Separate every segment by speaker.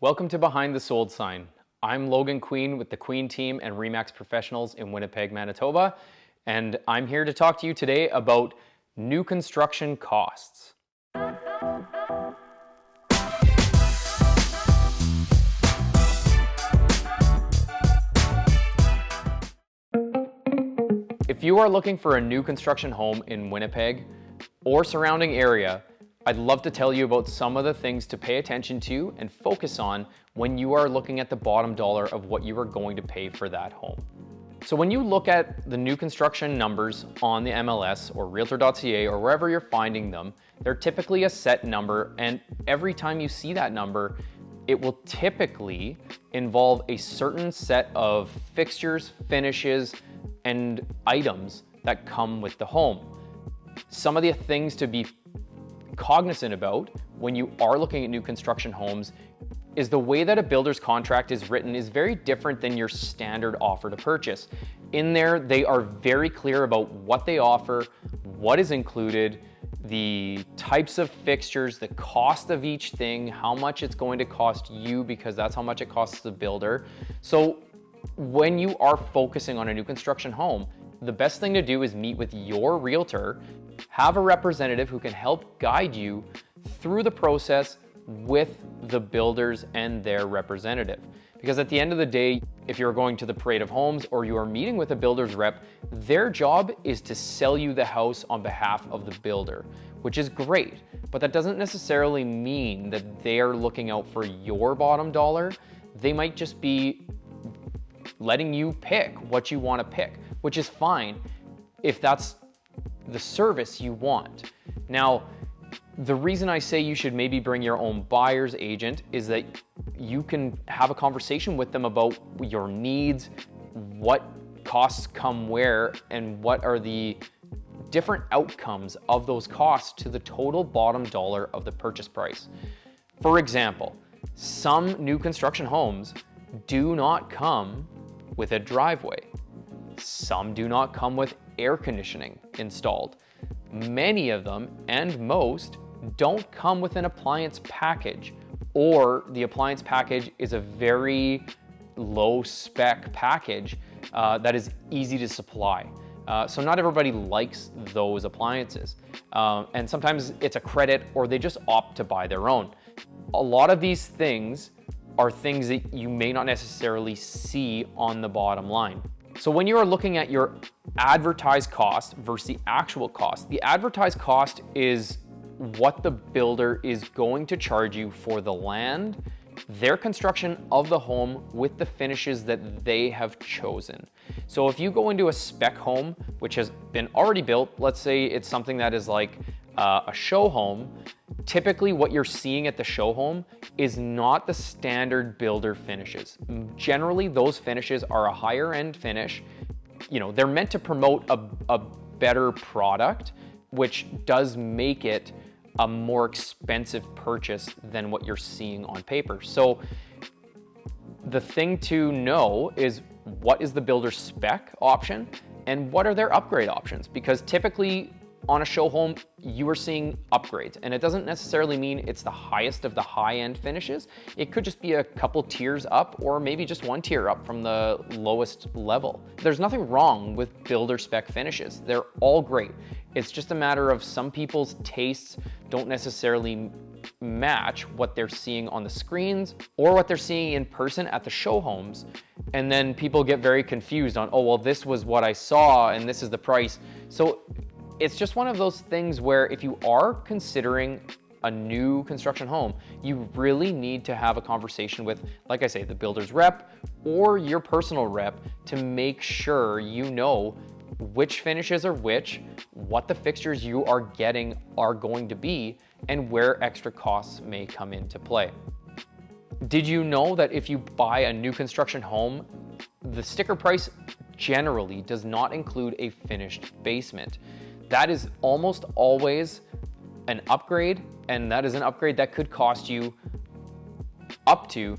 Speaker 1: Welcome to Behind the Sold Sign. I'm Logan Queen with the Queen Team and RE/MAX Professionals in Winnipeg, Manitoba, and I'm here to talk to you today about new construction costs. If you are looking for a new construction home in Winnipeg or surrounding area, I'd love to tell you about some of the things to pay attention to and focus on when you are looking at the bottom dollar of what you are going to pay for that home. So when you look at the new construction numbers on the MLS or Realtor.ca or wherever you're finding them, they're typically a set number, and every time you see that number, it will typically involve a certain set of fixtures, finishes, and items that come with the home. Some of the things to be cognizant about when you are looking at new construction homes is the way that a builder's contract is written is very different than your standard offer to purchase. In there, they are very clear about what they offer, what is included, the types of fixtures, the cost of each thing, how much it's going to cost you, because that's how much it costs the builder. So when you are focusing on a new construction home, the best thing to do is meet with your realtor, have a representative who can help guide you through the process with the builders and their representative. Because at the end of the day, if you're going to the parade of homes or you are meeting with a builder's rep, their job is to sell you the house on behalf of the builder, which is great, but that doesn't necessarily mean that they're looking out for your bottom dollar. They might just be letting you pick what you want to pick, which is fine if that's the service you want. Now, the reason I say you should maybe bring your own buyer's agent is that you can have a conversation with them about your needs, what costs come where, and what are the different outcomes of those costs to the total bottom dollar of the purchase price. For example, some new construction homes do not come with a driveway. Some do not come with air conditioning installed. Many of them, and most, don't come with an appliance package, or the appliance package is a very low spec package that is easy to supply. So not everybody likes those appliances. And sometimes it's a credit or they just opt to buy their own. A lot of these things are things that you may not necessarily see on the bottom line. So when you are looking at your advertised cost versus the actual cost, the advertised cost is what the builder is going to charge you for the land, their construction of the home with the finishes that they have chosen. So if you go into a spec home, which has been already built, let's say it's something that is like a show home, typically what you're seeing at the show home is not the standard builder finishes. Generally, those finishes are a higher end finish. You know, they're meant to promote a better product, which does make it a more expensive purchase than what you're seeing on paper. So the thing to know is what is the builder spec option and what are their upgrade options? Because typically on a show home, you are seeing upgrades, and it doesn't necessarily mean it's the highest of the high-end finishes. It could just be a couple tiers up, or maybe just one tier up from the lowest level. There's nothing wrong with builder spec finishes. They're all great. It's just a matter of some people's tastes don't necessarily match what they're seeing on the screens or what they're seeing in person at the show homes. And then people get very confused on, oh, well, this was what I saw and this is the price. So it's just one of those things where if you are considering a new construction home, you really need to have a conversation with, like I say, the builder's rep or your personal rep to make sure you know which finishes are which, what the fixtures you are getting are going to be, and where extra costs may come into play. Did you know that if you buy a new construction home, the sticker price generally does not include a finished basement? That is almost always an upgrade, and that is an upgrade that could cost you up to,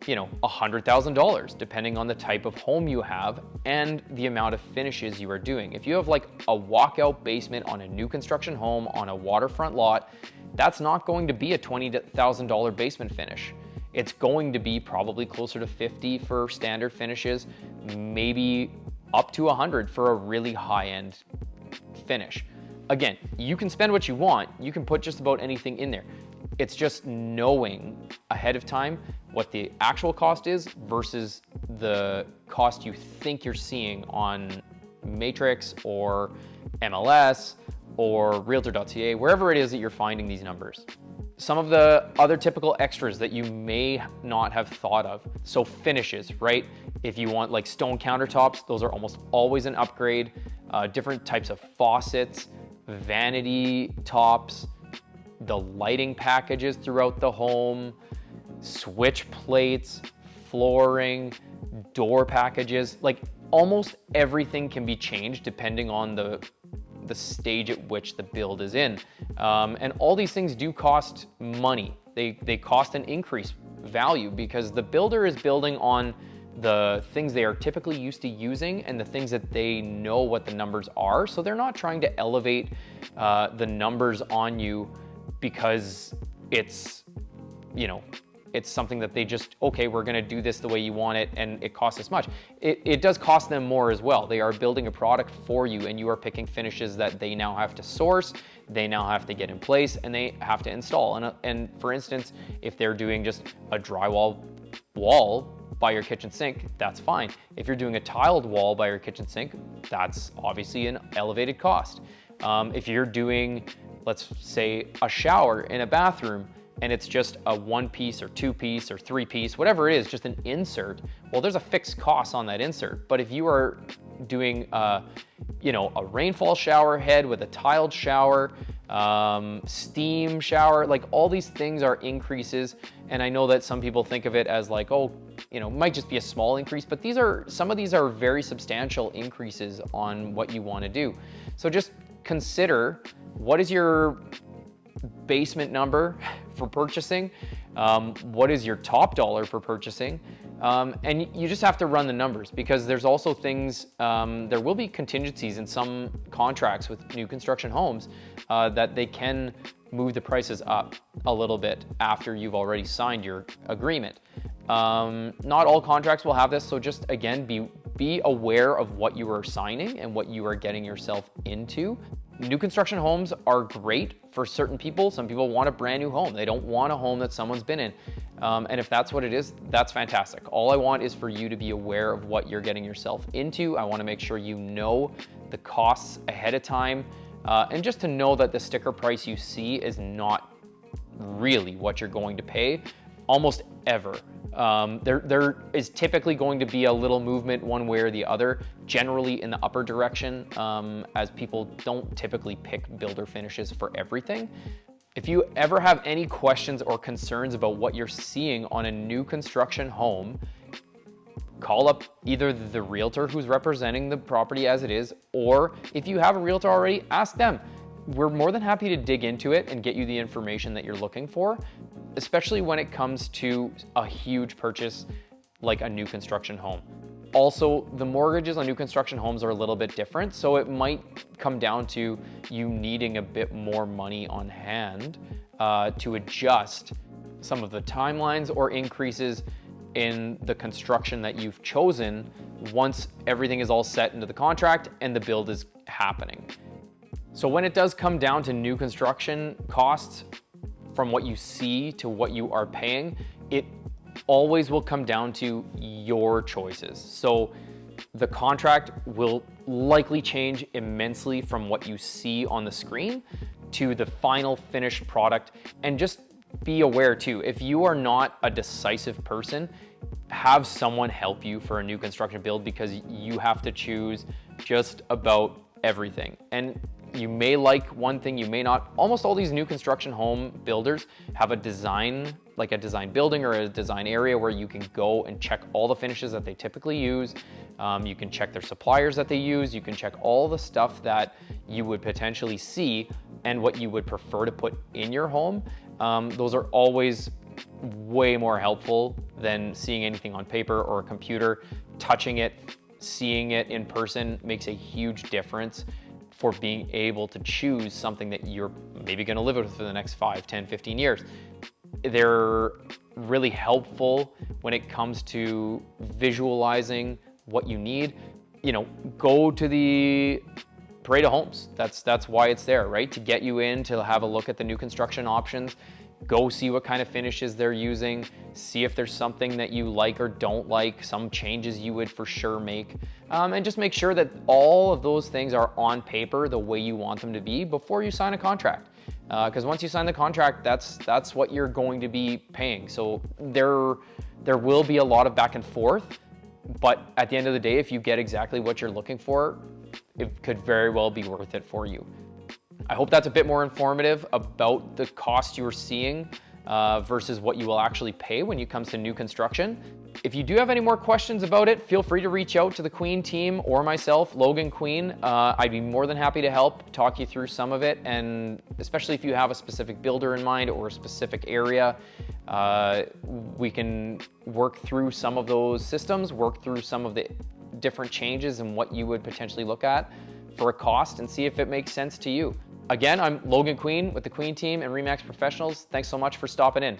Speaker 1: $100,000, depending on the type of home you have and the amount of finishes you are doing. If you have like a walkout basement on a new construction home on a waterfront lot, that's not going to be a $20,000 basement finish. it's going to be probably closer to 50 for standard finishes, maybe up to 100 for a really high-end finish. Again, you can spend what you want. You can put just about anything in there. It's just knowing ahead of time what the actual cost is versus the cost you think you're seeing on Matrix or MLS or Realtor.ca, wherever it is that you're finding these numbers. Some of the other typical extras that you may not have thought of. So finishes, right? If you want like stone countertops, those are almost always an upgrade. Different types of faucets, vanity tops, the lighting packages throughout the home, switch plates, flooring, door packages, like almost everything can be changed depending on the stage at which the build is in. And all these things do cost money. They cost an increased value because the builder is building on the things they are typically used to using and the things that they know what the numbers are. So they're not trying to elevate the numbers on you because it's, you know, it's something that they just, okay, we're gonna do this the way you want it and it costs this much. It does cost them more as well. They are building a product for you and you are picking finishes that they now have to source, they now have to get in place, and they have to install. And for instance, if they're doing just a drywall wall by your kitchen sink, that's fine. If you're doing a tiled wall by your kitchen sink, that's obviously an elevated cost. If you're doing, let's say, a shower in a bathroom, and it's just a 1-piece or 2-piece or 3-piece, whatever it is, just an insert, well, there's a fixed cost on that insert. But if you are doing, you know, a rainfall shower head with a tiled shower, steam shower, like all these things are increases. And I know that some people think of it as like, oh, you know, it might just be a small increase, but some of these are very substantial increases on what you want to do. So just consider, what is your basement number for purchasing? What is your top dollar for purchasing? And you just have to run the numbers because there's also things, there will be contingencies in some contracts with new construction homes that they can move the prices up a little bit after you've already signed your agreement. Not all contracts will have this, so just again, be aware of what you are signing and what you are getting yourself into. New construction homes are great for certain people. Some people want a brand new home. They don't want a home that someone's been in. And if that's what it is, that's fantastic. All I want is for you to be aware of what you're getting yourself into. I want to make sure you know the costs ahead of time. And just to know that the sticker price you see is not really what you're going to pay almost ever. There is typically going to be a little movement one way or the other, generally in the upper direction, as people don't typically pick builder finishes for everything. If you ever have any questions or concerns about what you're seeing on a new construction home, call up either the realtor who's representing the property as it is, or if you have a realtor already, ask them. We're more than happy to dig into it and get you the information that you're looking for, especially when it comes to a huge purchase like a new construction home. Also, the mortgages on new construction homes are a little bit different, so it might come down to you needing a bit more money on hand to adjust some of the timelines or increases in the construction that you've chosen once everything is all set into the contract and the build is happening. So when it does come down to new construction costs, from what you see to what you are paying, it always will come down to your choices. So the contract will likely change immensely from what you see on the screen to the final finished product. And just be aware too, if you are not a decisive person, have someone help you for a new construction build because you have to choose just about everything. And you may like one thing, you may not. Almost all these new construction home builders have a design, like a design building or a design area where you can go and check all the finishes that they typically use. You can check their suppliers that they use. You can check all the stuff that you would potentially see and what you would prefer to put in your home. Those are always way more helpful than seeing anything on paper or a computer. Touching it, seeing it in person makes a huge difference for being able to choose something that you're maybe going to live with for the next 5, 10, 15 years. They're really helpful when it comes to visualizing what you need. You know, go to the Parade of Homes. That's why it's there, right? To get you in to have a look at the new construction options. Go see what kind of finishes they're using, see if there's something that you like or don't like, some changes you would for sure make, and just make sure that all of those things are on paper the way you want them to be before you sign a contract. Because once you sign the contract, that's what you're going to be paying. So there will be a lot of back and forth, but at the end of the day, if you get exactly what you're looking for, it could very well be worth it for you. I hope that's a bit more informative about the cost you're seeing versus what you will actually pay when it comes to new construction. If you do have any more questions about it, feel free to reach out to the Queen team or myself, Logan Queen. I'd be more than happy to help talk you through some of it, and especially if you have a specific builder in mind or a specific area, we can work through some of those systems, work through some of the different changes and what you would potentially look at for a cost and see if it makes sense to you. Again, I'm Logan Queen with the Queen team and RE/MAX Professionals. Thanks so much for stopping in.